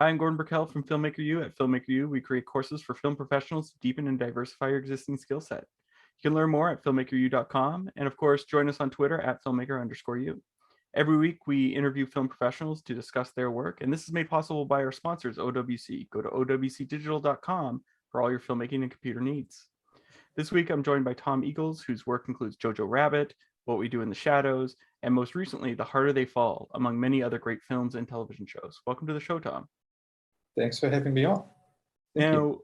Hi, I'm Gordon Burkell from Filmmaker U. At Filmmaker U, we create courses for film professionals to deepen and diversify your existing skill set. You can learn more at filmmakeru.com, and of course, join us on Twitter at filmmaker_u. Every week, we interview film professionals to discuss their work, and this is made possible by our sponsors, OWC. Go to owcdigital.com for all your filmmaking and computer needs. This week, I'm joined by Tom Eagles, whose work includes Jojo Rabbit, What We Do in the Shadows, and most recently, The Harder They Fall, among many other great films and television shows. Welcome to the show, Tom. Thanks for having me on. Thank you.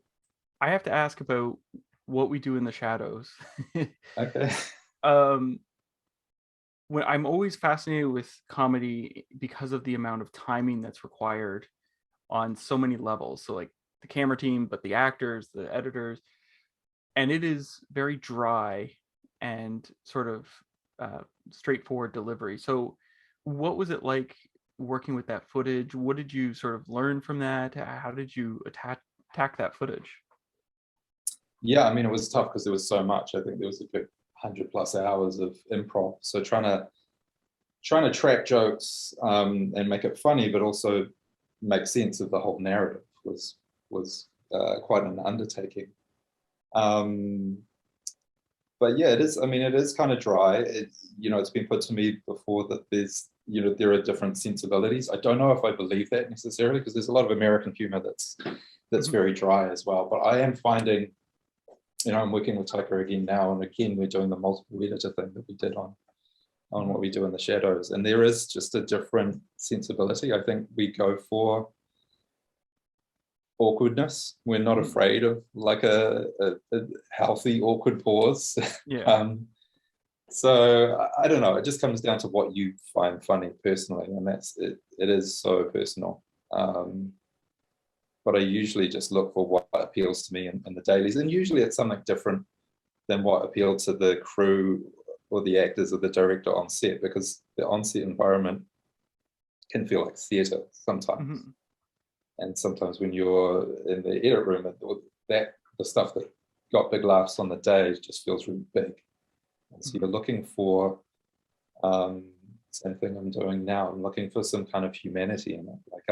I have to ask about What We Do in the Shadows. Okay. When I'm always fascinated with comedy because of the amount of timing that's required on so many levels. So like the camera team, but the actors, the editors, and it is very dry and sort of straightforward delivery. So what was it like working with that footage? What did you sort of learn from that? How did you attack that footage? Yeah, I mean, it was tough because there was so much. I think there was a good 100+ hours of improv. So trying to track jokes and make it funny, but also make sense of the whole narrative was quite an undertaking. But yeah, it is. I mean, it is kind of dry. It's been put to me before that there are different sensibilities. I don't know if I believe that necessarily, because there's a lot of American humor that's very dry as well. But I am finding, I'm working with Taika again now, and again we're doing the multiple editor thing that we did on What We Do in the Shadows, and there is just a different sensibility. I think we go for awkwardness. We're not afraid of like a healthy awkward pause. Yeah. So I don't know, it just comes down to what you find funny personally, and that's it. It is so personal. But I usually just look for what appeals to me in the dailies, and usually it's something different than what appealed to the crew or the actors or the director on set, because the on-set environment can feel like theatre sometimes. Mm-hmm. And sometimes when you're in the edit room, the stuff that got big laughs on the day just feels really big. And so you're looking for, same thing I'm doing now, I'm looking for some kind of humanity in it. Like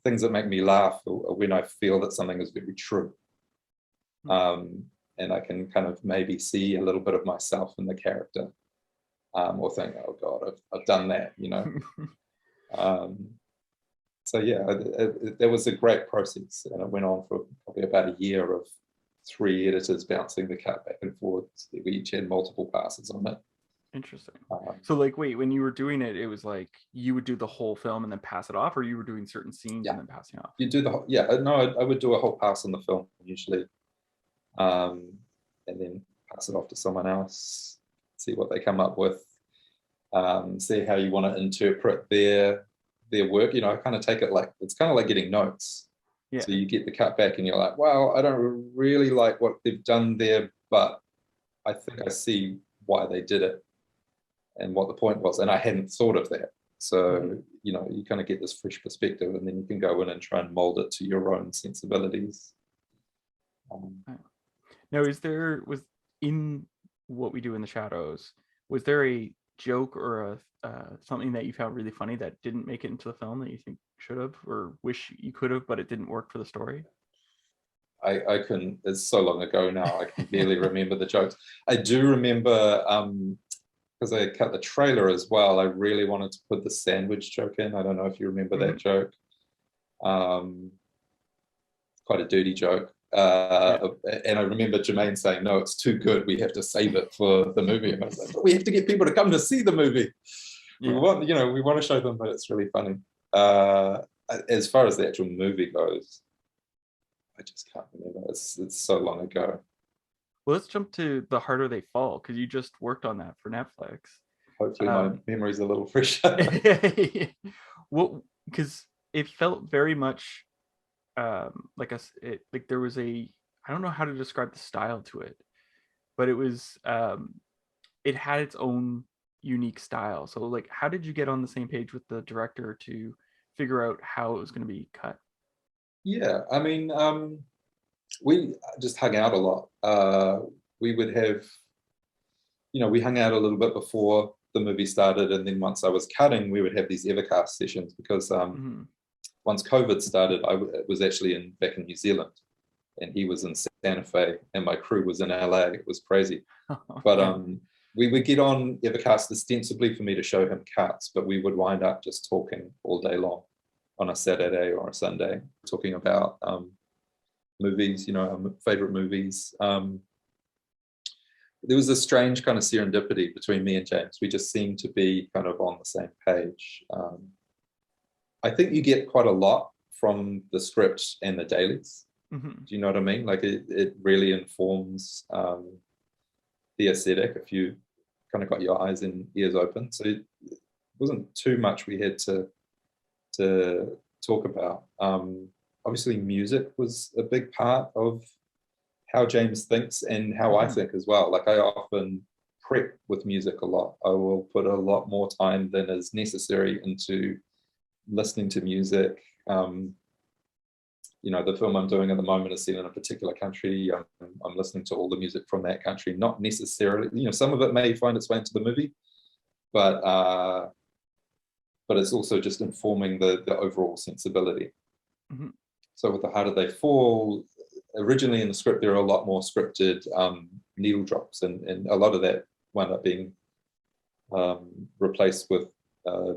things that make me laugh are when I feel that something is very true. And I can kind of maybe see a little bit of myself in the character, or think, oh God, I've done that, So yeah, there was a great process, and it went on for probably about a year of 3 editors bouncing the cut back and forth. We each had multiple passes on it. Interesting. So like, wait, when you were doing it, it was like you would do the whole film and then pass it off, or you were doing certain scenes and then passing off? You do the whole, I would do a whole pass on the film usually, and then pass it off to someone else, see what they come up with, see how you want to interpret their work. I kind of take it like, it's kind of like getting notes. Yeah. So you get the cut back and you're like, well, I don't really like what they've done there, but I think I see why they did it and what the point was, and I hadn't thought of that. So you kind of get this fresh perspective, and then you can go in and try and mold it to your own sensibilities. Now, was in What We Do in the Shadows, was there a joke or something that you found really funny that didn't make it into the film that you think should have, or wish you could have, but it didn't work for the story? I can, it's so long ago now, I can barely remember the jokes. I do remember, because I cut the trailer as well, I really wanted to put the sandwich joke in. I don't know if you remember that joke. Quite a dirty joke. And I remember Jermaine saying, no, it's too good, we have to save it for the movie. And I was like, but we have to get people to come to see the movie. Yeah. We want to show them that it's really funny. As far as the actual movie goes, I just can't remember. It's so long ago. Well, let's jump to The Harder They Fall, because you just worked on that for Netflix. Hopefully my memory's a little fresher. Well, because it felt very much like there was I don't know how to describe the style to it, but it was it had its own unique style. So like, how did you get on the same page with the director to figure out how it was going to be cut? Yeah, I mean, we just hung out a lot. We would have, we hung out a little bit before the movie started, and then once I was cutting, we would have these Evercast sessions, because once COVID started, was actually back in New Zealand, and he was in Santa Fe, and my crew was in LA. It was crazy. But we would get on Evercast ostensibly for me to show him cuts, but we would wind up just talking all day long on a Saturday or a Sunday, talking about movies, our favorite movies. There was a strange kind of serendipity between me and James. We just seemed to be kind of on the same page. I think you get quite a lot from the script and the dailies. Do you know what I mean? Like it really informs the aesthetic if you kind of got your eyes and ears open. So it wasn't too much we had to talk about. Obviously, music was a big part of how James thinks and how I think as well. Like I often prep with music a lot. I will put a lot more time than is necessary into listening to music. The film I'm doing at the moment is set in a particular country. I'm listening to all the music from that country, not necessarily, some of it may find its way into the movie, but it's also just informing the overall sensibility. So with The Harder They Fall, originally in the script, there are a lot more scripted needle drops, and a lot of that wound up being replaced with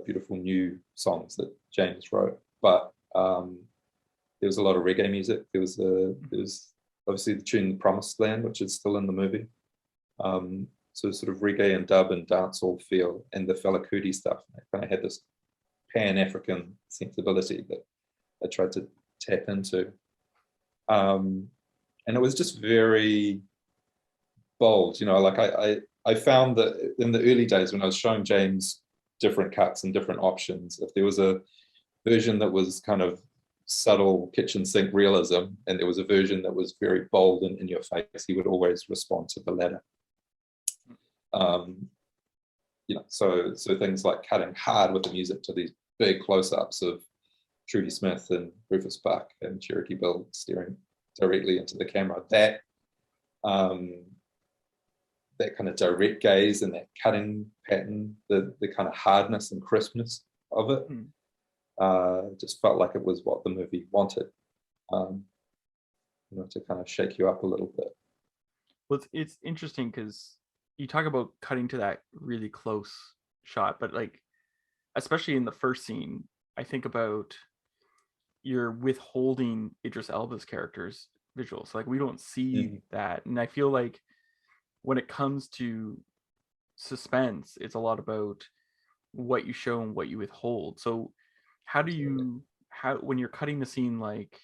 beautiful new songs that James wrote. But there was a lot of reggae music. There was obviously the tune "The Promised Land," which is still in the movie. So sort of reggae and dub and dancehall feel, and the Fela Kuti stuff. It kind of had this Pan-African sensibility that I tried to tap into. And it was just very bold, like I found that in the early days when I was showing James different cuts and different options, if there was a version that was kind of subtle kitchen sink realism and there was a version that was very bold and in your face, he would always respond to the latter. So things like cutting hard with the music to these big close-ups of Trudy Smith and Rufus Buck and Cherokee Bill staring directly into the camera. That kind of direct gaze and that cutting pattern, the kind of hardness and crispness of it, just felt like it was what the movie wanted, to kind of shake you up a little bit. Well, it's interesting because you talk about cutting to that really close shot, but like, especially in the first scene, I think about you're withholding Idris Elba's character's visuals. Like we don't see that. And I feel like when it comes to suspense, it's a lot about what you show and what you withhold. So how do you, when you're cutting the scene, like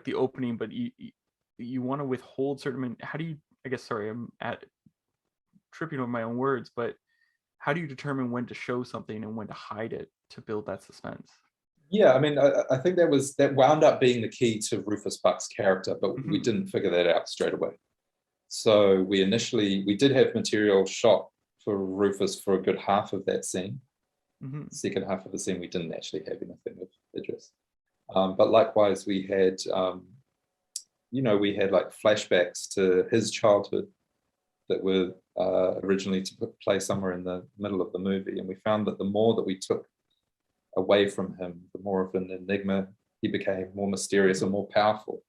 the opening, but you want to withhold certain, how do you, I guess, sorry, I'm tripping over my own words, but how do you determine when to show something and when to hide it to build that suspense? Yeah, I mean, I think that wound up being the key to Rufus Buck's character, but we didn't figure that out straight away. So we did have material shot for Rufus for a good half of that scene. The second half of the scene, we didn't actually have anything of Idris. But likewise, we had, we had like flashbacks to his childhood that were originally to play somewhere in the middle of the movie. And we found that the more that we took away from him, the more of an enigma he became, more mysterious and more powerful.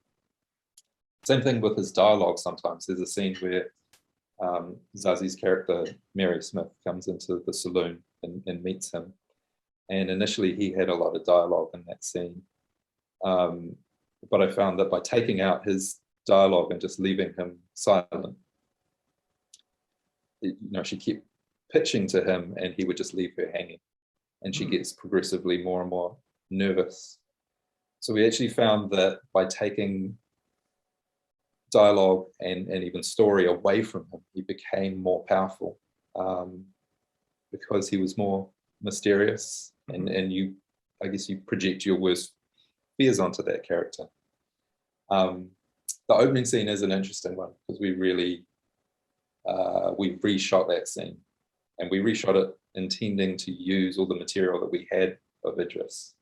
Same thing with his dialogue sometimes. There's a scene where Zazi's character, Mary Smith, comes into the saloon and meets him. And initially he had a lot of dialogue in that scene. But I found that by taking out his dialogue and just leaving him silent, she kept pitching to him and he would just leave her hanging. And she gets progressively more and more nervous. So we actually found that by taking dialogue and even story away from him, he became more powerful because he was more mysterious, and I guess you project your worst fears onto that character. The opening scene is an interesting one because we reshot that scene, and we reshot it intending to use all the material that we had of Idris.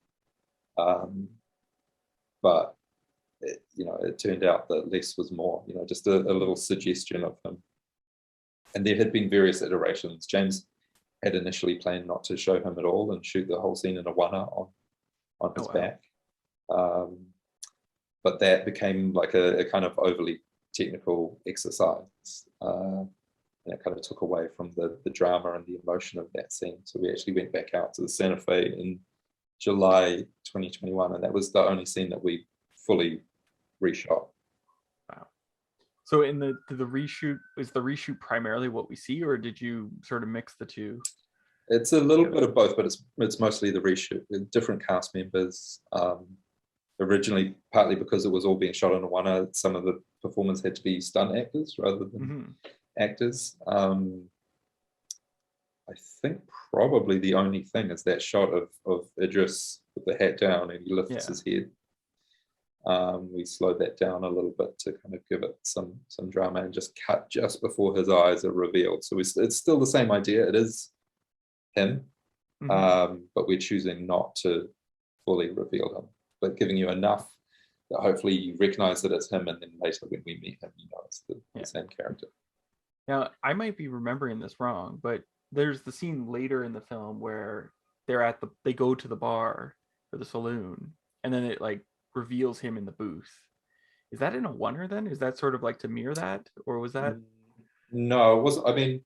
But it turned out that less was more, just a little suggestion of him. And there had been various iterations. James had initially planned not to show him at all and shoot the whole scene in a one-er on his back. But that became like a kind of overly technical exercise. And it kind of took away from the drama and the emotion of that scene. So we actually went back out to the Santa Fe in July 2021, and that was the only scene that we fully reshot. Wow. So in the reshoot, is the reshoot primarily what we see, or did you sort of mix the two? It's a little bit of both, but it's mostly the reshoot with different cast members. Originally, partly because it was all being shot in Awana, some of the performers had to be stunt actors rather than actors. I think probably the only thing is that shot of Idris with the hat down and he lifts his head. We slowed that down a little bit to kind of give it some drama and just cut just before his eyes are revealed. So it's still the same idea. It is him, but we're choosing not to fully reveal him, but giving you enough that hopefully you recognize that it's him, and then later when we meet him, you know it's the same character. Now, I might be remembering this wrong, but there's the scene later in the film where they go to the bar or the saloon, and then it like reveals him in the booth. Is that in Awana then? Is that sort of like to mirror that, or was that? No, it wasn't. I mean,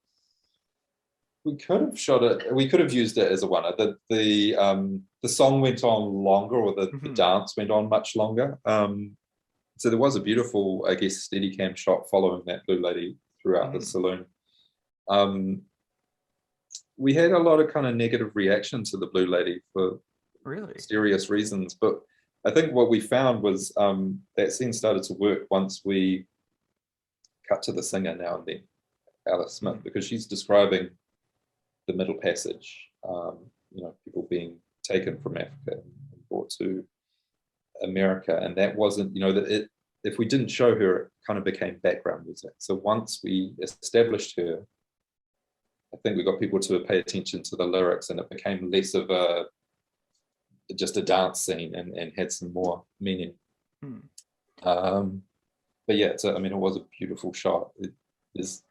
we could have shot it. We could have used it as Awana. The song went on longer, or the dance went on much longer. So there was a beautiful, I guess, Steadicam shot following that blue lady throughout the saloon. We had a lot of kind of negative reaction to the blue lady for mysterious reasons, but I think what we found was that scene started to work once we cut to the singer now and then, Alice Smith, because she's describing the Middle Passage, people being taken from Africa and brought to America, and that wasn't, if we didn't show her, it kind of became background music. So once we established her, I think we got people to pay attention to the lyrics, and it became less of just a dance scene and had some more meaning. But yeah, so I mean, it was a beautiful shot. It's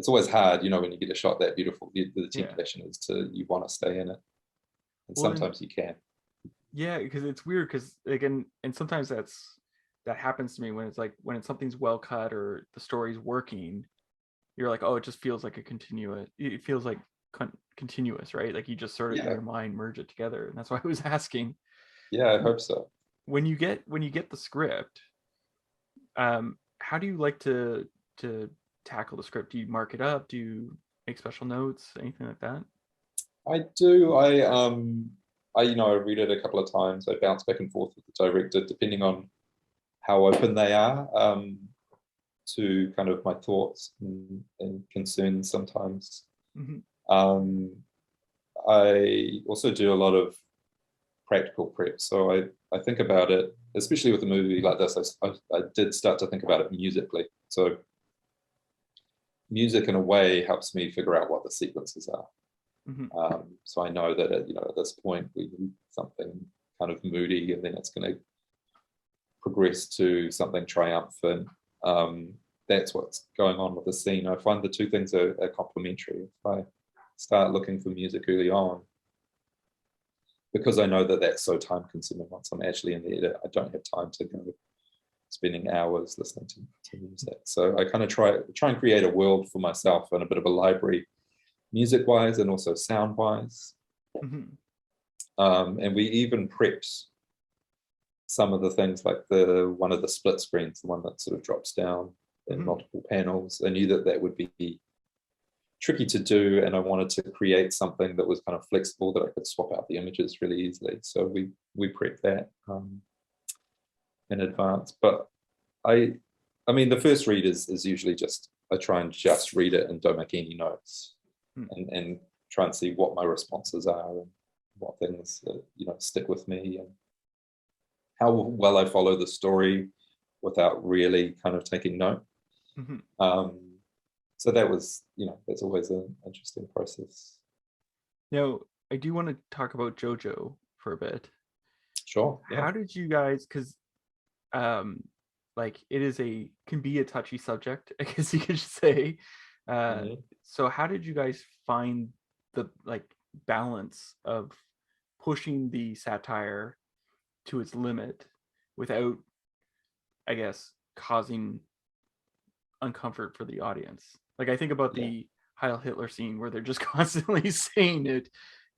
always hard, when you get a shot that beautiful. The temptation is you want to stay in it, and sometimes you can. Yeah, because it's weird, because again, and sometimes that happens to me when it's something's well cut or the story's working. You're like, oh, it just feels like it feels like continuous, right? Like you just sort of in your mind merge it together, and that's why I was asking. Yeah, I hope so. When you get the script, how do you like to tackle the script? Do you mark it up? Do you make special notes? Anything like that? I do. I read it a couple of times. I bounce back and forth with the director depending on how open they are to kind of my thoughts and concerns sometimes. I also do a lot of practical prep. So I think about it, especially with a movie like this, I did start to think about it musically. So music in a way helps me figure out what the sequences are. So I know that at this point we need something kind of moody, and then it's going to progress to something triumphant. That's what's going on with the scene. I find the two things are complementary. If I start looking for music early on, because I know that that's so time consuming once I'm actually in the edit, I don't have time to go spending hours listening to music. So I kind of try and create a world for myself and a bit of a library, music wise and also sound wise. And we even prepped some of the things, like one of the split screens, the one that sort of drops down in multiple panels. I knew that would be tricky to do, and I wanted to create something that was kind of flexible, that I could swap out the images really easily. So we prepped that in advance. But I mean, the first read is usually just, I try and just read it and don't make any notes, and try and see what my responses are and what things stick with me, and how well I follow the story without really kind of taking note. So that was, that's always an interesting process. Now, I do want to talk about Jojo for a bit. Sure. Yeah. How did you guys, because it can be a touchy subject, I guess you could say. So how did you guys find the balance of pushing the satire to its limit without, I guess, causing uncomfort for the audience. Like I think about the Heil Hitler scene where they're just constantly saying it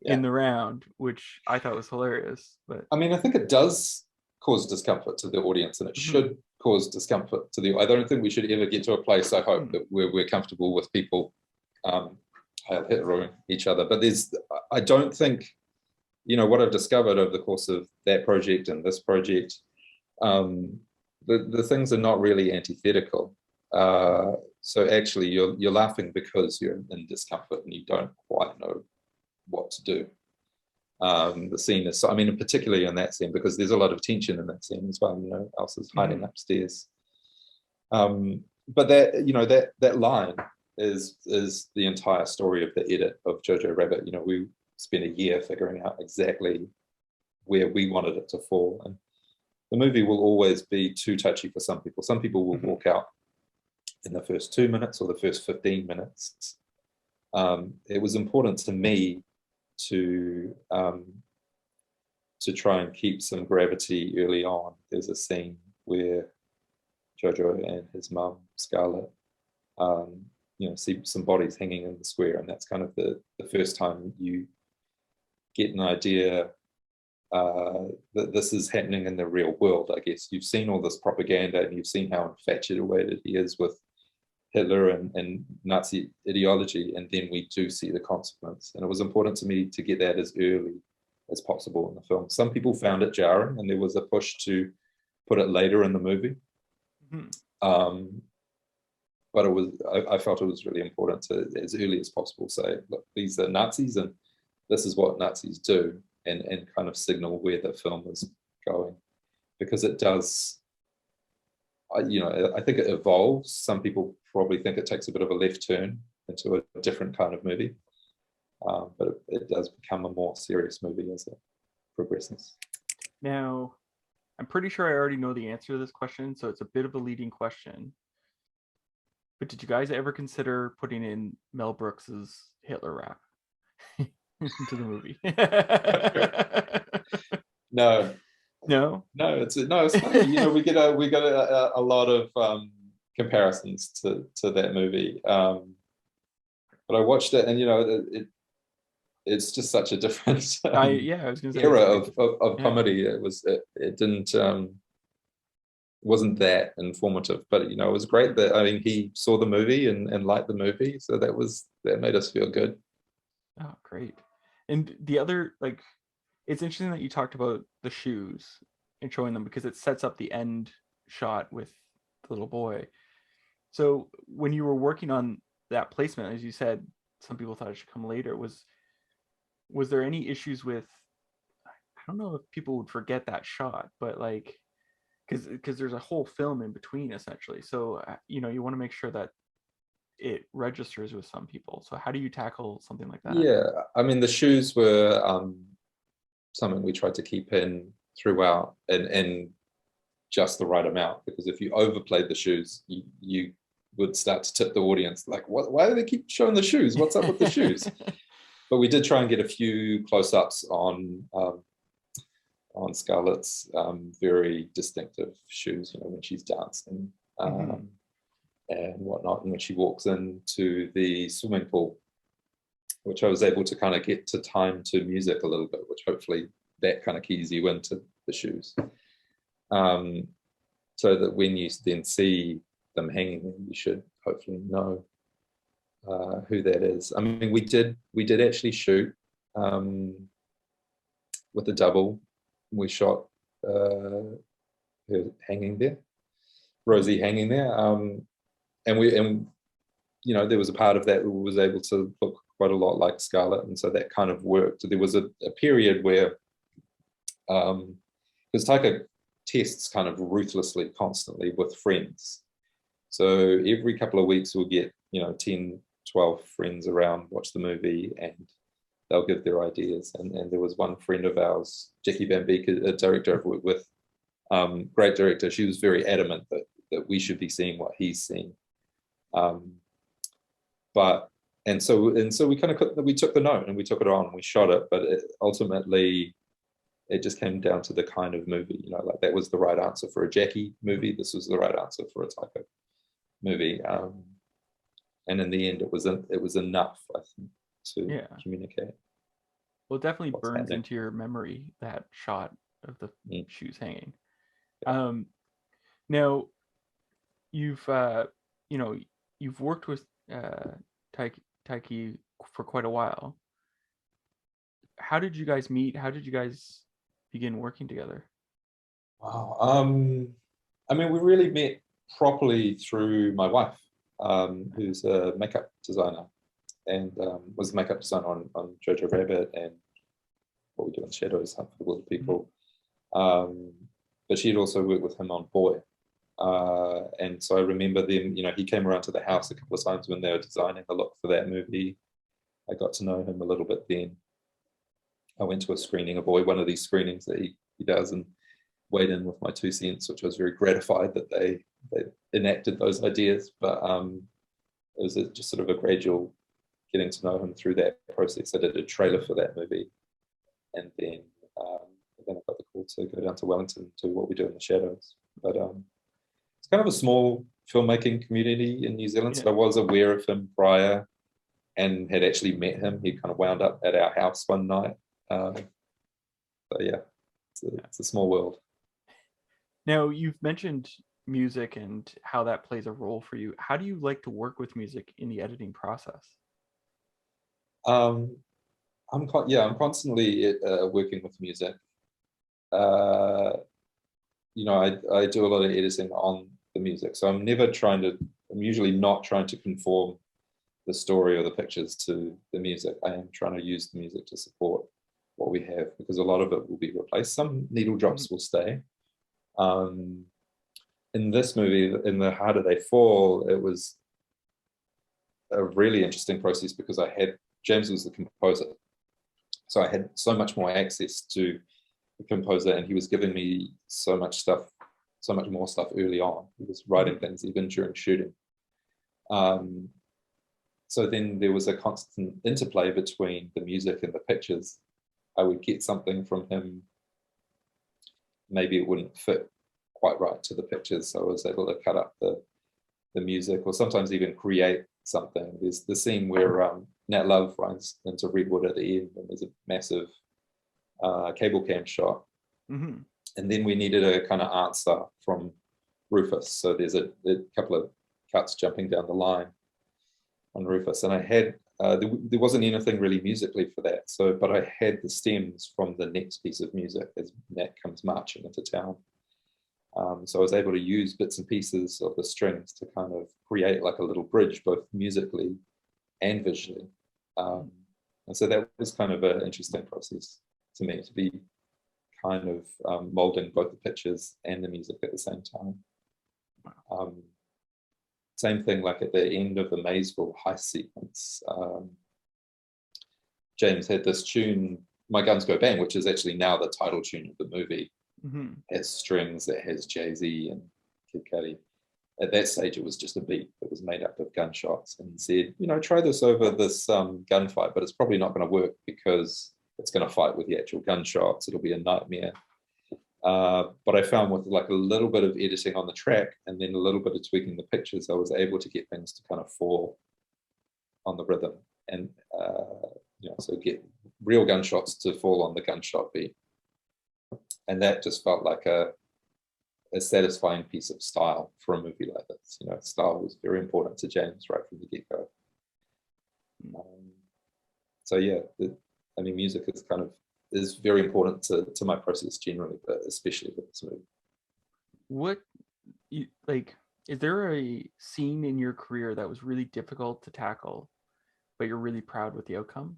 in the round, which I thought was hilarious. But I mean, I think it does cause discomfort to the audience, and it should cause discomfort to the. I don't think we should ever get to a place, I hope, that we're comfortable with people Heil Hitler each other. But I don't think, what I've discovered over the course of that project and this project, the things are not really antithetical. So actually, you're laughing because you're in discomfort and you don't quite know what to do. The scene is, I mean, particularly in that scene, because there's a lot of tension in that scene as well. Elsa's hiding upstairs. But that line is the entire story of the edit of Jojo Rabbit. We spent a year figuring out exactly where we wanted it to fall, and the movie will always be too touchy for some people. Some people will walk out in the first 2 minutes or the first 15 minutes. It was important to me to try and keep some gravity early on. There's a scene where Jojo and his mum, Scarlett, see some bodies hanging in the square, and that's kind of the first time you get an idea that this is happening in the real world. I guess you've seen all this propaganda and you've seen how infatuated he is with Hitler and Nazi ideology, and then we do see the consequence. And it was important to me to get that as early as possible in the film. Some people found it jarring, and there was a push to put it later in the movie. But I felt it was really important to, as early as possible, say, look, these are Nazis, and this is what Nazis do, and kind of signal where the film is going, because it does. I think it evolves. Some people probably think it takes a bit of a left turn into a different kind of movie, but it does become a more serious movie as it progresses. Now, I'm pretty sure I already know the answer to this question, so it's a bit of a leading question. But did you guys ever consider putting in Mel Brooks's Hitler rap into the movie? No. It's funny. We get a lot of comparisons to that movie, but I watched it, and it's just such a different I was gonna say, era of comedy. It didn't wasn't that informative, but it was great that he saw the movie and liked the movie, so that made us feel good. Oh, great. And the other, it's interesting that you talked about the shoes and showing them, because it sets up the end shot with the little boy. So when you were working on that placement, as you said, some people thought it should come later. Was there any issues with, I don't know if people would forget that shot, but because there's a whole film in between, essentially. So, you want to make sure that it registers with some people. So how do you tackle something like that? Yeah, the shoes were something we tried to keep in throughout, and just the right amount, because if you overplayed the shoes, you would start to tip the audience, like, why do they keep showing the shoes? What's up with the shoes? But we did try and get a few close-ups on Scarlett's very distinctive shoes, when she's dancing and whatnot, and when she walks into the swimming pool, which I was able to kind of get to time to music a little bit, which hopefully that kind of keys you into the shoes, so that when you then see them hanging, you should hopefully know who that is. We did actually shoot with a double. We shot her hanging there, Rosie hanging there, and there was a part of that that was able to look quite a lot like Scarlett, and so that kind of worked. There was a period where, because Taika tests kind of ruthlessly, constantly with friends. So every couple of weeks we'll get 10, 12 friends around, watch the movie, and they'll give their ideas. And there was one friend of ours, Jackie Van Beek, a director I've worked with, great director. She was very adamant that we should be seeing what he's seen. So we kind of we took the note and we took it on and we shot it, but ultimately it just came down to the kind of movie, you know, like that was the right answer for a Jackie movie. This was the right answer for a Taika movie. And in the end, it was enough, I think, to communicate. Well, it definitely burns into your memory, that shot of the shoes hanging. Now, you've you've worked with Taiki for quite a while. How did you guys meet? How did you guys begin working together? Wow. I mean, we really met properly through my wife, who's a makeup designer, and was a makeup designer on Jojo Rabbit and What We Do in the Shadows, Hunt for the Wilderpeople. But she'd also worked with him on Boy. And so I remember them, you know, he came around to the house a couple of times when they were designing the look for that movie. I got to know him a little bit then. I went to a screening of Boy, one of these screenings that he does, and weighed in with my 2 cents, which I was very gratified that they enacted those ideas. But it was just sort of a gradual getting to know him through that process. I did a trailer for that movie, and then I got the call to go down to Wellington to What We Do in the Shadows. But it's kind of a small filmmaking community in New Zealand, so I was aware of him prior and had actually met him. He kind of wound up at our house one night. So yeah, it's a small world. Now, you've mentioned music and how that plays a role for you. How do you like to work with music in the editing process? I'm constantly working with music. You know, I do a lot of editing on the music, so I'm usually not trying to conform the story or the pictures to the music. I am trying to use the music to support what we have, because a lot of it will be replaced. Some needle drops will stay. In this movie, in The Harder They Fall, it was a really interesting process because James was the composer. So I had so much more access to the composer, and he was giving me so much more stuff early on. He was writing things even during shooting. So then there was a constant interplay between the music and the pictures. I would get something from him, maybe it wouldn't fit quite right to the pictures, so I was able to cut up the music, or sometimes even create something. There's the scene where Nat Love runs into Redwood at the end, and there's a massive cable cam shot. And then we needed a kind of answer from Rufus, so there's a couple of cuts jumping down the line on Rufus, and I had there wasn't anything really musically for that, but I had the stems from the next piece of music as Nat comes marching into town. So I was able to use bits and pieces of the strings to kind of create like a little bridge, both musically and visually. And so that was kind of an interesting process to me, to be kind of molding both the pictures and the music at the same time. Same thing, like at the end of the Maysville heist sequence, James had this tune, My Guns Go Bang, which is actually now the title tune of the movie. It has strings, that has Jay-Z and Kid Cudi. At that stage, it was just a beat that was made up of gunshots, and he said, you know, try this over this gunfight, but it's probably not going to work because it's going to fight with the actual gunshots. It'll be a nightmare. But I found with like a little bit of editing on the track and then a little bit of tweaking the pictures, I was able to get things to kind of fall on the rhythm, and so get real gunshots to fall on the gunshot beat. And that just felt like a satisfying piece of style for a movie like this. You know, style was very important to James right from the get-go. So yeah, music is very important to my process generally, but especially with this movie. Is there a scene in your career that was really difficult to tackle, but you're really proud with the outcome?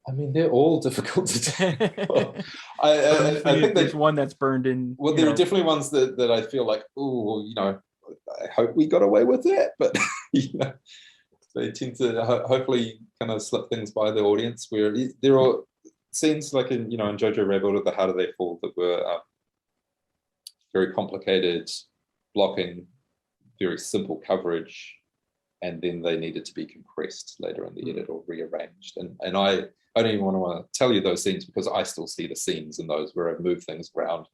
They're all difficult to tackle. I think there's one that's burned in. Well, there are definitely ones that I feel like, I hope we got away with that, but they tend to hopefully kind of slip things by the audience. Where there are scenes like in Jojo Rabbit or The Harder They Fall that were very complicated, blocking very simple coverage, and then they needed to be compressed later in the edit or rearranged. And I don't even want to tell you those scenes because I still see the scenes in those where I move things around.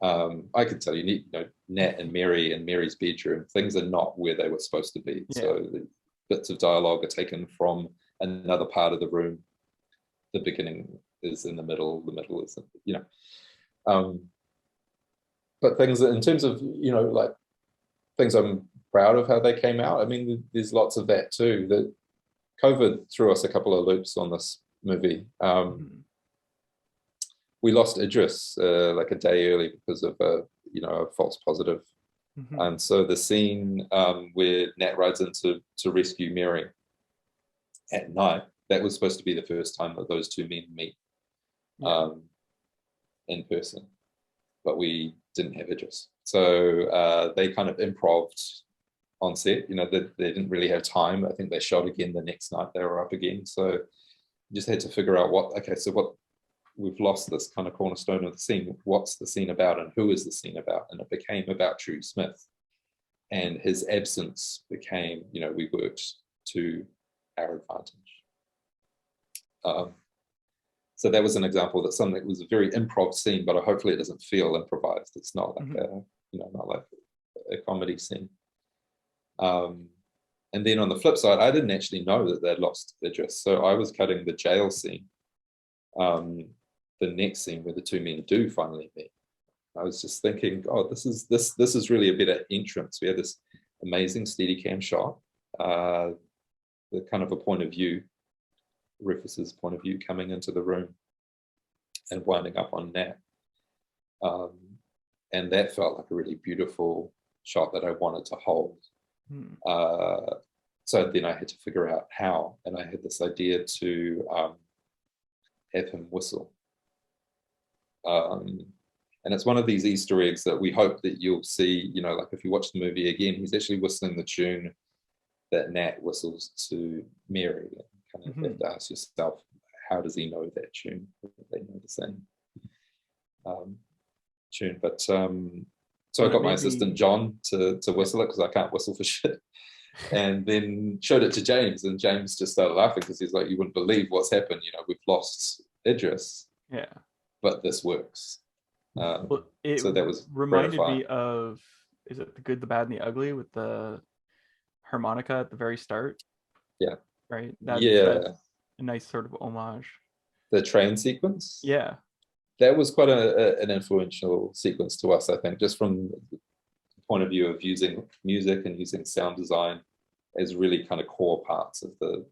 I could tell you, Nat and Mary in Mary's bedroom, things are not where they were supposed to be. Yeah. So the bits of dialogue are taken from another part of the room. The beginning is in the middle is, but things in terms of, like things I'm proud of how they came out. I mean, there's lots of that too. That COVID threw us a couple of loops on this movie. We lost Idris like a day early because of a false positive. And so the scene where Nat rides in to rescue Mary at night, that was supposed to be the first time that those two men meet in person, but we didn't have Idris. So they kind of improv'd on set. They didn't really have time. I think they shot again the next night. They were up again. So you just had to figure out what we've lost this kind of cornerstone of the scene. What's the scene about and who is the scene about? And it became about True Smith. And his absence became, we worked to our advantage. So that was an example that something that was a very improv scene, but hopefully it doesn't feel improvised. It's not like not like a comedy scene. And then on the flip side, I didn't actually know that they'd lost Idris. So I was cutting the jail scene, the next scene where the two men do finally meet. I was just thinking, oh, this is really a better entrance. We had this amazing Steadicam shot, the kind of a point of view, Rufus's point of view coming into the room and winding up on Nat. And that felt like a really beautiful shot that I wanted to hold. So then I had to figure out how, and I had this idea to have him whistle. And it's one of these Easter eggs that we hope that you'll see, like if you watch the movie again, he's actually whistling the tune that Nat whistles to Mary. And kind of have to ask yourself, how does he know that tune? They know the same tune. But so I got my assistant John to whistle it because I can't whistle for shit. And then showed it to James, and James just started laughing because he's like, you wouldn't believe what's happened. We've lost Idris. Yeah. But this works. Well, so that was reminded me of, is it The Good, the Bad, and the Ugly with the harmonica at the very start? Yeah. Right? That's a nice sort of homage. The train sequence? Yeah. That was quite an influential sequence to us, I think, just from the point of view of using music and using sound design as really kind of core parts of the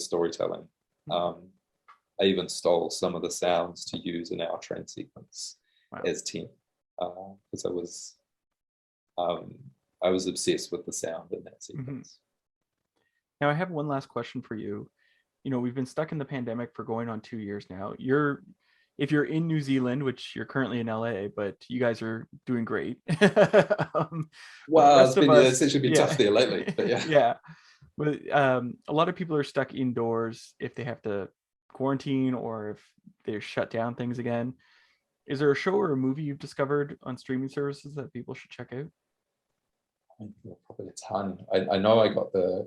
storytelling. I even stole some of the sounds to use in our train sequence as team, because I was obsessed with the sound in that sequence. Now I have one last question for you. We've been stuck in the pandemic for going on 2 years now. If you're in New Zealand, which you're currently in LA, but you guys are doing great. Wow, it's actually been tough there lately. But yeah. But a lot of people are stuck indoors if they have to quarantine or if they're shut down things again. Is there a show or a movie you've discovered on streaming services that people should check out? Probably a ton. I know I got the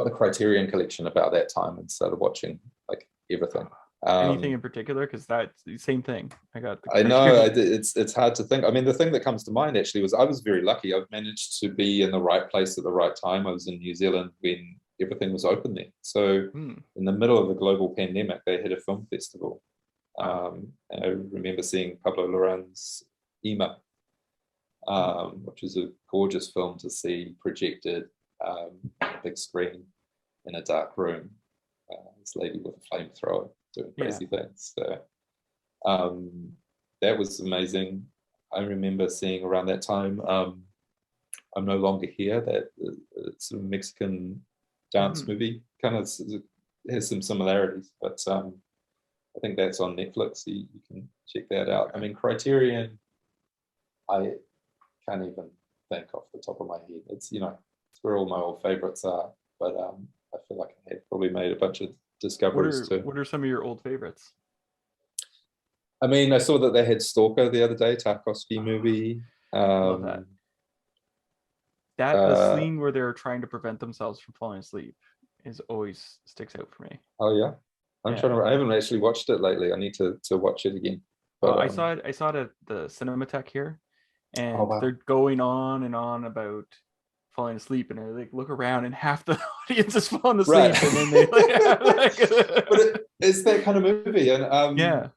Criterion collection about that time and started watching like everything. Anything in particular? Because that's the same thing. I know it's hard to think. I mean, the thing that comes to mind actually was I was very lucky. I've managed to be in the right place at the right time. I was in New Zealand when everything was open there. So in the middle of the global pandemic, they had a film festival. And I remember seeing Pablo Larraín's Ima, which is a gorgeous film to see projected on a big screen in a dark room. This lady with a flamethrower doing crazy things. So that was amazing. I remember seeing around that time I'm No Longer Here, that sort of Mexican dance movie, kind of has some similarities, but I think that's on Netflix. You can check that out. I mean, Criterion, I can't even think off the top of my head. It's it's where all my old favorites are, but I feel like I had probably made a bunch of discoveries too. What are some of your old favorites? I mean, I saw that they had Stalker the other day, Tarkovsky movie. Love that. The scene where they're trying to prevent themselves from falling asleep always sticks out for me. Oh yeah. I'm Yeah. trying to. I haven't actually watched it lately. I need to watch it again. Well, But I saw it. I saw it at the Cinematheque here, oh and wow, they're going on and on about falling asleep, and I like look around, and half the audience is falling asleep, right. and then they like, But it's that kind of movie, and yeah.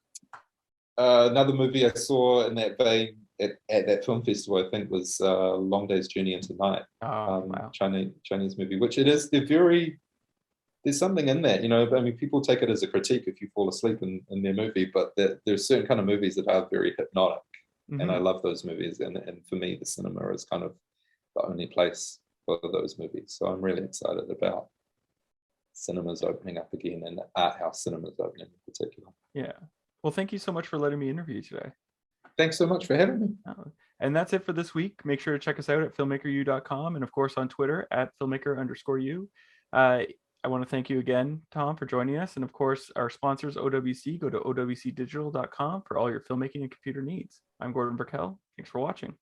another movie I saw in that vein at that film festival, I think, was Long Day's Journey into Night, Oh wow. Chinese movie, which it is. They're very. There's something in that, you know. I mean, people take it as a critique if you fall asleep in their movie, but there's certain kind of movies that are very hypnotic, and I Mm-hmm. love those movies. And for me, the cinema is kind of the only place for those movies. So I'm really excited about cinemas opening up again, and art house cinemas opening in particular. Yeah. Well, thank you so much for letting me interview you today. Thanks so much for having me. And that's it for this week. Make sure to check us out at filmmakeru.com and of course on Twitter at filmmaker_you. I want to thank you again, Tom, for joining us. And of course, our sponsors, OWC. Go to owcdigital.com for all your filmmaking and computer needs. I'm Gordon Burkell. Thanks for watching.